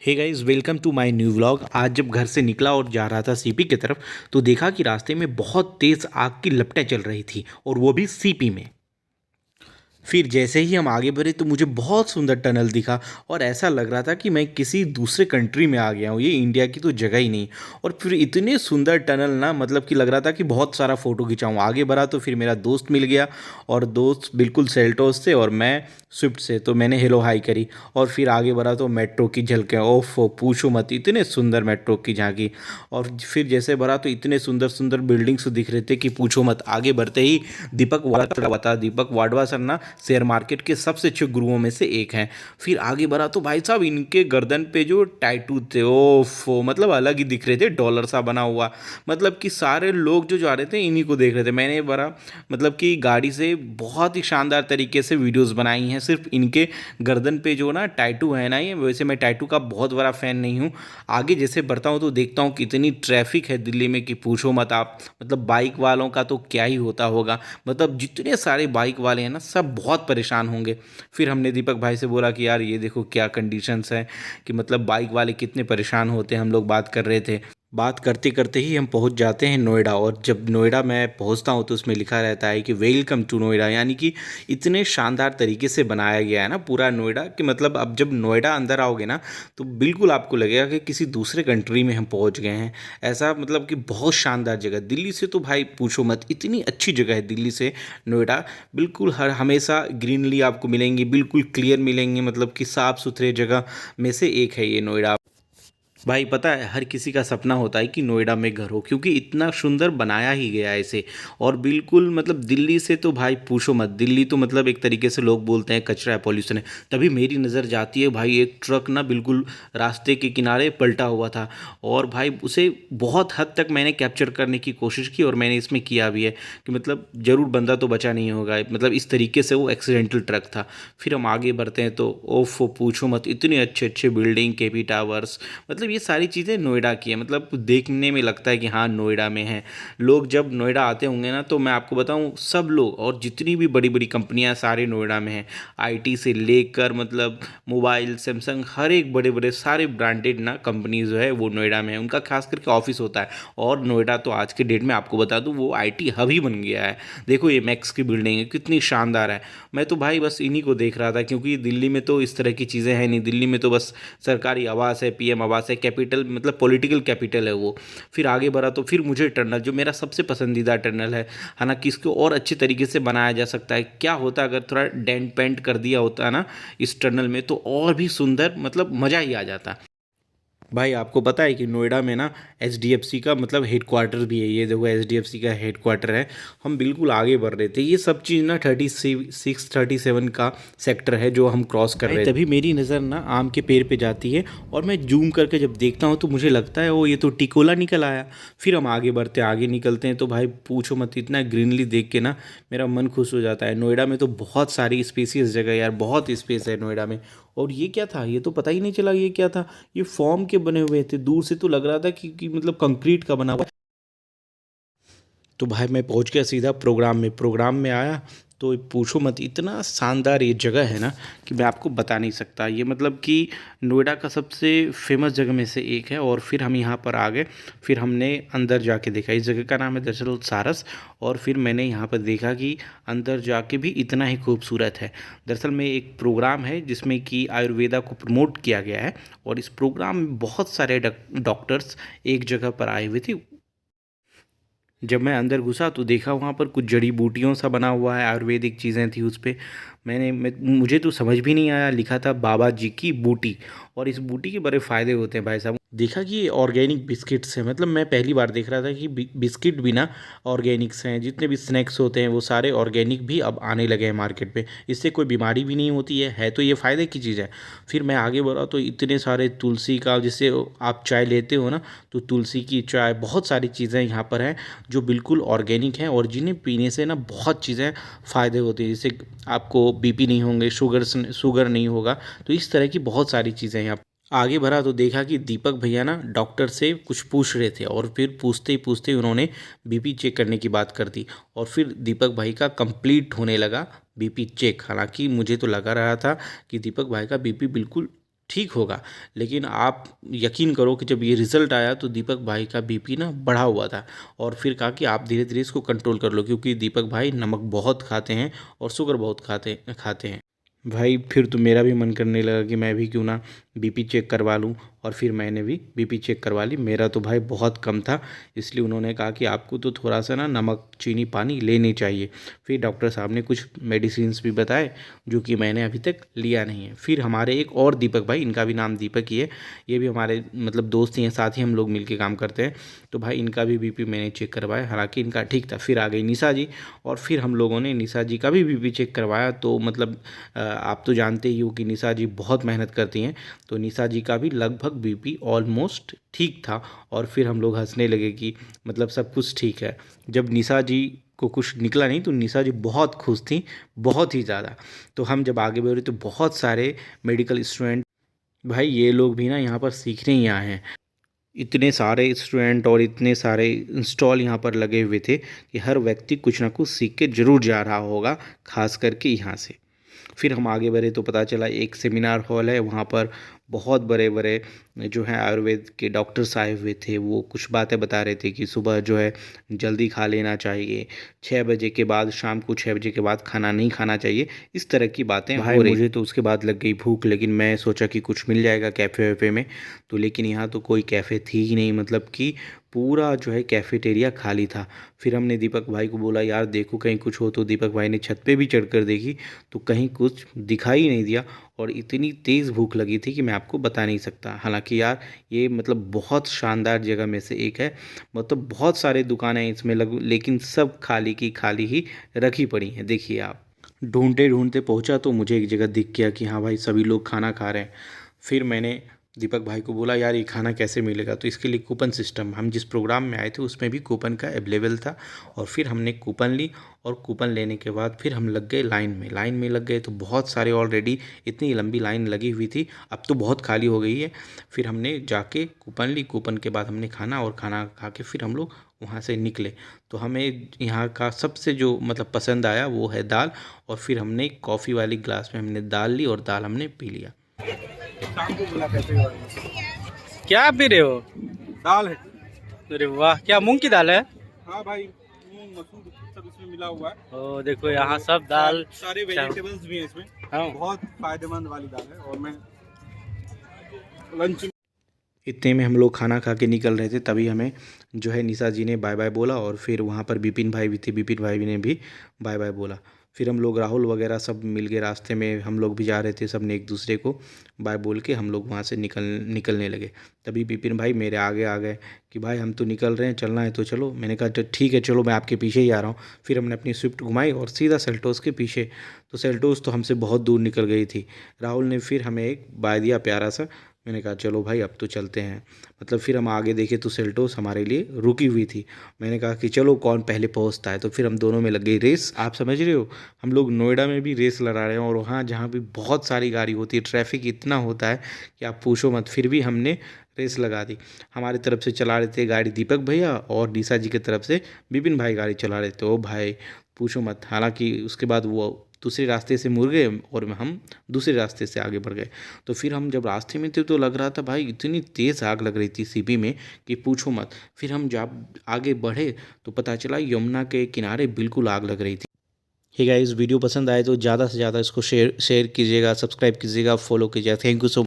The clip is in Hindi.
Hey guys, welcome to my new vlog. आज जब घर से निकला और जा रहा था सीपी की तरफ तो देखा कि रास्ते में बहुत तेज़ आग की लपटें चल रही थी और वो भी सीपी में। फिर जैसे ही हम आगे बढ़े तो मुझे बहुत सुंदर टनल दिखा और ऐसा लग रहा था कि मैं किसी दूसरे कंट्री में आ गया हूँ, ये इंडिया की तो जगह ही नहीं। और फिर इतने सुंदर टनल ना, मतलब कि लग रहा था कि बहुत सारा फ़ोटो खिंचाऊँ। आगे बढ़ा तो फिर मेरा दोस्त मिल गया और दोस्त बिल्कुल सेल्टोस से और मैं स्विफ्ट से, तो मैंने हेलो हाई करी। और फिर आगे बढ़ा तो मेट्रो की झलकें, ओफ पूछो मत, इतने सुंदर मेट्रो की झांकी। और फिर जैसे बढ़ा तो इतने सुंदर सुंदर बिल्डिंग्स दिख रहे थे कि पूछो मत। आगे बढ़ते ही दीपक वाडवा हुआ था। दीपक वाडवा सर ना शेयर मार्केट के सबसे अच्छे गुरुओं में से एक हैं। फिर आगे बढ़ा तो भाई साहब इनके गर्दन पे जो टैटू थे, ओफो, मतलब अलग ही दिख रहे थे, डॉलर सा बना हुआ। मतलब कि सारे लोग जो जा रहे थे इन्हीं को देख रहे थे। मैंने बड़ा मतलब कि गाड़ी से बहुत ही शानदार तरीके से वीडियोस बनाई हैं सिर्फ इनके गर्दन पे जो ना टैटू है ना। ये वैसे मैं टैटू का बहुत बड़ा फ़ैन नहीं हूँ। आगे जैसे बढ़ता हूँ तो देखता हूँ कितनी ट्रैफिक है दिल्ली में कि पूछो मत आप। मतलब बाइक वालों का तो क्या ही होता होगा। मतलब जितने सारे बाइक वाले हैं ना, सब बहुत परेशान होंगे। फिर हमने दीपक भाई से बोला कि यार ये देखो क्या कंडीशंस हैं, कि मतलब बाइक वाले कितने परेशान होते हैं। हम लोग बात कर रहे थे, बात करते करते ही हम पहुंच जाते हैं नोएडा। और जब नोएडा मैं पहुंचता हूं तो उसमें लिखा रहता है कि वेलकम टू नोएडा, यानी कि इतने शानदार तरीके से बनाया गया है ना पूरा नोएडा, कि मतलब अब जब नोएडा अंदर आओगे ना तो बिल्कुल आपको लगेगा कि किसी दूसरे कंट्री में हम पहुंच गए हैं। ऐसा मतलब कि बहुत शानदार जगह। दिल्ली से तो भाई पूछो मत, इतनी अच्छी जगह है दिल्ली से नोएडा। बिल्कुल हर हमेशा ग्रीनरी आपको मिलेंगी, बिल्कुल क्लियर मिलेंगे, मतलब कि साफ़ सुथरे जगह में से एक है ये नोएडा। भाई पता है, हर किसी का सपना होता है कि नोएडा में घर हो, क्योंकि इतना सुंदर बनाया ही गया है इसे। और बिल्कुल मतलब दिल्ली से तो भाई पूछो मत, दिल्ली तो मतलब एक तरीके से लोग बोलते हैं कचरा है, पॉल्यूशन है। तभी मेरी नज़र जाती है भाई, एक ट्रक ना बिल्कुल रास्ते के किनारे पलटा हुआ था। और भाई उसे बहुत हद तक मैंने कैप्चर करने की कोशिश की और मैंने इसमें किया भी है कि मतलब ज़रूर बंदा तो बचा नहीं होगा। मतलब इस तरीके से वो एक्सीडेंटल ट्रक था। फिर हम आगे बढ़ते हैं तो ओफ पूछो मत, इतने अच्छे अच्छे बिल्डिंग, केपी टावर्स, मतलब ये सारी चीज़ें नोएडा की है। मतलब देखने में लगता है कि हाँ नोएडा में है। लोग जब नोएडा आते होंगे ना तो मैं आपको बताऊं, सब लोग और जितनी भी बड़ी बड़ी कंपनियां सारे नोएडा में हैं। आईटी से लेकर मतलब मोबाइल, सैमसंग, हर एक बड़े बड़े सारे ब्रांडेड ना कंपनी जो है वो नोएडा में है। उनका खास करके ऑफिस होता है। और नोएडा तो आज के डेट में आपको बता दूं वो आईटी हब ही बन गया है। देखो ये मैक्स की बिल्डिंग है, कितनी शानदार है। मैं तो भाई बस इन्हीं को देख रहा था, क्योंकि दिल्ली में तो इस तरह की चीज़ें हैं नहीं। दिल्ली में तो बस सरकारी आवास है, पीएम आवास है, कैपिटल मतलब पॉलिटिकल कैपिटल है वो। फिर आगे बढ़ा तो फिर मुझे टनल, जो मेरा सबसे पसंदीदा टनल है, हालांकि इसको और अच्छे तरीके से बनाया जा सकता है। क्या होता अगर थोड़ा डेंट पेंट कर दिया होता ना इस टनल में, तो और भी सुंदर, मतलब मज़ा ही आ जाता। भाई आपको पता है कि नोएडा में ना एचडीएफसी का मतलब हेडक्वार्टर भी है। ये देखो एचडीएफसी का हेडक्वार्टर है। हम बिल्कुल आगे बढ़ रहे थे, ये सब चीज़ ना 36 37 का सेक्टर है जो हम क्रॉस कर रहे थे। तभी मेरी नज़र ना आम के पेड़ पे जाती है और मैं जूम करके जब देखता हूँ तो मुझे लगता है वो ये तो टिकोला निकल आया। फिर हम आगे बढ़ते आगे निकलते हैं तो भाई पूछो मत, इतना ग्रीनरी देख के ना मेरा मन खुश हो जाता है। नोएडा में तो बहुत सारी स्पेसियस जगह यार, बहुत स्पेस है नोएडा में। और ये क्या था, ये तो पता ही नहीं चला ये क्या था। ये फॉर्म के बने हुए थे, दूर से तो लग रहा था कि मतलब कंक्रीट का बना हुआ। तो भाई मैं पहुंच गया सीधा प्रोग्राम में आया तो पूछो मत, इतना शानदार ये जगह है ना कि मैं आपको बता नहीं सकता। ये मतलब कि नोएडा का सबसे फेमस जगह में से एक है। और फिर हम यहाँ पर आ गए। फिर हमने अंदर जाके देखा, इस जगह का नाम है दरअसल सारस। और फिर मैंने यहाँ पर देखा कि अंदर जाके भी इतना ही खूबसूरत है। दरअसल में एक प्रोग्राम है जिसमें कि आयुर्वेदा को प्रमोट किया गया है। और इस प्रोग्राम में बहुत सारे डॉक्टर्स एक जगह पर आए हुए थे। जब मैं अंदर घुसा तो देखा वहाँ पर कुछ जड़ी बूटियों सा बना हुआ है, आयुर्वेदिक चीज़ें थी उस पे। मुझे तो समझ भी नहीं आया, लिखा था बाबा जी की बूटी। और इस बूटी के बड़े फ़ायदे होते हैं भाई साहब। देखा कि ये ऑर्गेनिक बिस्किट्स हैं। मतलब मैं पहली बार देख रहा था कि बिस्किट भी ना ऑर्गेनिक्स हैं। जितने भी स्नैक्स होते हैं वो सारे ऑर्गेनिक भी अब आने लगे हैं मार्केट में। इससे कोई बीमारी भी नहीं होती है तो ये फ़ायदे की चीज़ है। फिर मैं आगे बढ़ा तो इतने सारे तुलसी का, जिससे आप चाय लेते हो ना, तो तुलसी की चाय, बहुत सारी चीज़ें यहाँ पर हैं जो बिल्कुल ऑर्गेनिक हैं और जिन्हें पीने से ना बहुत चीज़ें फ़ायदे होते हैं। जैसे आपको बीपी नहीं होंगे, शुगर नहीं होगा। तो इस तरह की बहुत सारी चीज़ें हैं। आगे बढ़ा तो देखा कि दीपक भैया ना डॉक्टर से कुछ पूछ रहे थे और फिर पूछते ही पूछते उन्होंने बीपी चेक करने की बात कर दी। और फिर दीपक भाई का कंप्लीट होने लगा बीपी चेक। हालांकि मुझे तो लगा रहा था कि दीपक भाई का बीपी बिल्कुल ठीक होगा। लेकिन आप यकीन करो कि जब ये रिज़ल्ट आया तो दीपक भाई का बीपी ना बढ़ा हुआ था, और फिर कहा कि आप धीरे धीरे इसको कंट्रोल कर लो, क्योंकि दीपक भाई नमक बहुत खाते हैं और शुगर बहुत खाते खाते हैं। भाई फिर तो मेरा भी मन करने लगा कि मैं भी क्यों ना बीपी चेक करवा लूं, और फिर मैंने भी बीपी चेक करवा ली। मेरा तो भाई बहुत कम था, इसलिए उन्होंने कहा कि आपको तो थोड़ा सा ना नमक चीनी पानी लेनी चाहिए। फिर डॉक्टर साहब ने कुछ मेडिसिन्स भी बताए जो कि मैंने अभी तक लिया नहीं है। फिर हमारे एक और दीपक भाई, इनका भी नाम दीपक ही है, ये भी हमारे मतलब दोस्त ही हैं, साथ ही हम लोग मिल के काम करते हैं। तो भाई इनका भी बीपी मैंने चेक करवाया, हालांकि इनका ठीक था। फिर आ गई निशा जी, और फिर हम लोगों ने निशा जी का भी बीपी चेक करवाया। तो मतलब आप तो जानते ही हो कि निशा जी बहुत मेहनत करती हैं, तो निशा जी का भी लगभग बीपी ऑलमोस्ट ठीक था। और फिर हम लोग हंसने लगे कि मतलब सब कुछ ठीक है। जब निशा जी को कुछ निकला नहीं तो निशा जी बहुत खुश थी, बहुत ही ज़्यादा। तो हम जब आगे बढ़े तो बहुत सारे मेडिकल स्टूडेंट, भाई ये लोग भी ना यहाँ पर सीखने ही आए हैं। इतने सारे स्टूडेंट और इतने सारे इंस्टॉल यहाँ पर लगे हुए थे कि हर व्यक्ति कुछ ना कुछ सीख के ज़रूर जा रहा होगा, खास करके यहाँ से। फिर हम आगे बढ़े तो पता चला एक सेमिनार हॉल है, वहाँ पर बहुत बड़े बड़े जो हैं आयुर्वेद के डॉक्टर्स आए हुए थे। वो कुछ बातें बता रहे थे कि सुबह जो है जल्दी खा लेना चाहिए, 6 बजे के बाद, शाम को 6 बजे के बाद खाना नहीं खाना चाहिए, इस तरह की बातें हो रही। मुझे तो उसके बाद लग गई भूख, लेकिन मैं सोचा कि कुछ मिल जाएगा कैफ़े वैफ़े में। तो लेकिन यहाँ तो कोई कैफ़े थी ही नहीं, मतलब कि पूरा जो है कैफेटेरिया खाली था। फिर हमने दीपक भाई को बोला यार देखो कहीं कुछ हो, तो दीपक भाई ने छत पे भी चढ़कर देखी तो कहीं कुछ दिखाई नहीं दिया। और इतनी तेज़ भूख लगी थी कि मैं आपको बता नहीं सकता। हालांकि यार ये मतलब बहुत शानदार जगह में से एक है, मतलब बहुत सारे दुकानें हैं इसमें लग, लेकिन सब खाली की खाली ही रखी पड़ी हैं। देखिए आप, ढूंढते ढूंढते पहुंचा तो मुझे एक जगह दिख गया कि हाँ भाई सभी लोग खाना खा रहे हैं। फिर मैंने दीपक भाई को बोला यार ये खाना कैसे मिलेगा, तो इसके लिए कूपन सिस्टम, हम जिस प्रोग्राम में आए थे उसमें भी कूपन का अवेलेबल था। और फिर हमने कूपन ली, और कूपन लेने के बाद फिर हम लग गए लाइन में लग गए। तो बहुत सारे ऑलरेडी इतनी लंबी लाइन लगी हुई थी, अब तो बहुत खाली हो गई है। फिर हमने जाके कूपन ली, कूपन के बाद हमने खाना, और खाना खा के फिर हम लोग वहाँ से निकले। तो हमें यहाँ का सबसे जो मतलब पसंद आया वो है दाल, और फिर हमने कॉफ़ी वाली ग्लास में हमने दाल ली और दाल हमने पी लिया। शाम को बुला कैसे क्या पी रहे हो? दाल है। अरे वाह, क्या मूंग की दाल है? हाँ भाई, मूंग मसूर सब इसमें मिला हुआ है। ओ देखो यहाँ सब दाल, सारे वेजिटेबल्स भी हैं इसमें। हाँ। बहुत फायदेमंद वाली दाल है। और मैं लंच इतने में हम लोग खाना खा के निकल रहे थे, तभी हमें जो है निशा जी ने बाय बाय बोला, और फिर वहाँ पर विपिन भाई भी थे, विपिन भाई ने भी बाय बाय बोला। फिर हम लोग राहुल वगैरह सब मिल गए, रास्ते में हम लोग भी जा रहे थे, सब ने एक दूसरे को बाय बोल के हम लोग वहाँ से निकलने लगे। तभी विपिन भाई मेरे आगे आ गए कि भाई हम तो निकल रहे हैं, चलना है तो चलो। मैंने कहा ठीक है चलो, मैं आपके पीछे ही आ रहा हूँ। फिर हमने अपनी स्विफ्ट घुमाई और सीधा सेल्टोस के पीछे। तो सेल्टोस तो हमसे बहुत दूर निकल गई थी। राहुल ने फिर हमें एक बाय दिया प्यारा सा। मैंने कहा चलो भाई अब तो चलते हैं। मतलब फिर हम आगे देखे तो सेल्टोस हमारे लिए रुकी हुई थी। मैंने कहा कि चलो कौन पहले पहुंचता है, तो फिर हम दोनों में लग गई रेस। आप समझ रहे हो, हम लोग नोएडा में भी रेस लड़ा रहे हैं, और वहाँ जहाँ भी बहुत सारी गाड़ी होती है, ट्रैफिक इतना होता है कि आप पूछो मत। फिर भी हमने रेस लगा दी। हमारी तरफ से चला रहे थे गाड़ी दीपक भैया, और निशा जी की तरफ से विपिन भाई गाड़ी चला रहे थे। ओ भाई पूछो मत। हालांकि उसके बाद वो दूसरे रास्ते से मुड़ गए और हम दूसरे रास्ते से आगे बढ़ गए। तो फिर हम जब रास्ते में थे तो लग रहा था भाई इतनी तेज़ आग लग रही थी सीपी में कि पूछो मत। फिर हम जब आगे बढ़े तो पता चला यमुना के किनारे बिल्कुल आग लग रही थी। हे गाइस, वीडियो पसंद आए तो ज़्यादा से ज़्यादा इसको शेयर कीजिएगा, सब्सक्राइब कीजिएगा, फॉलो कीजिएगा। Thank you so much.